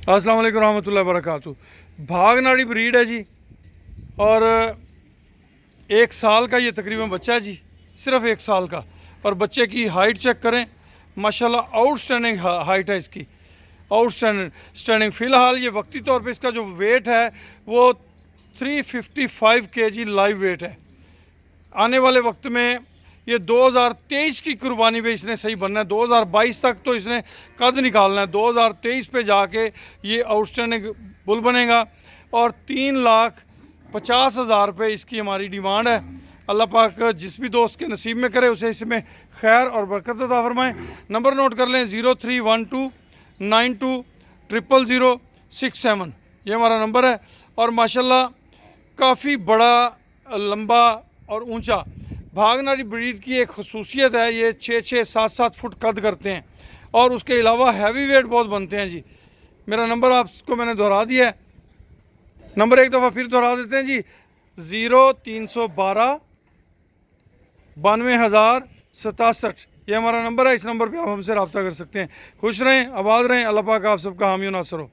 अस्सलाम वालेकुम रहमतुल्लाहि वबरकातुहू। भागनाड़ी ब्रीड है जी, और 1 साल का ये तकरीबन बच्चा है जी, सिर्फ 1 साल का। और बच्चे की हाइट चेक करें, माशाल्लाह आउटस्टैंडिंग हाइट है इसकी, आउटस्टैंडिंग। फ़िलहाल ये वक्ती तौर पे इसका जो वेट है वो 355 kg लाइव वेट है। आने वाले वक्त में ये 2023 की कुर्बानी पे इसने सही बनना है। 2022 तक तो इसने कद निकालना है, 2023 पे जाके ये आउटस्टैंडिंग बुल बनेगा। और 3,50,000 रुपये इसकी हमारी डिमांड है। अल्लाह पाक जिस भी दोस्त के नसीब में करे उसे इसमें खैर और बरकत अता फरमाएँ। नंबर नोट कर लें, 031292000067, ये हमारा नंबर है। और माशाल्लाह काफ़ी बड़ा, लंबा और ऊंचा भागनाड़ी ब्रीड की एक खसूसियत है, ये 6-6, 7-7 फुट कद करते हैं। और उसके अलावा हैवी वेट बहुत बनते हैं जी। मेरा नंबर आपको मैंने दोहरा दिया है, नंबर एक दफ़ा फिर दोहरा देते हैं जी, 0312 92,067, ये हमारा नंबर है। इस नंबर पे आप हमसे रब्ता कर सकते हैं। खुश रहें, आबाद रहें, अल्लाह पाक आप सबका हामी नासर हो।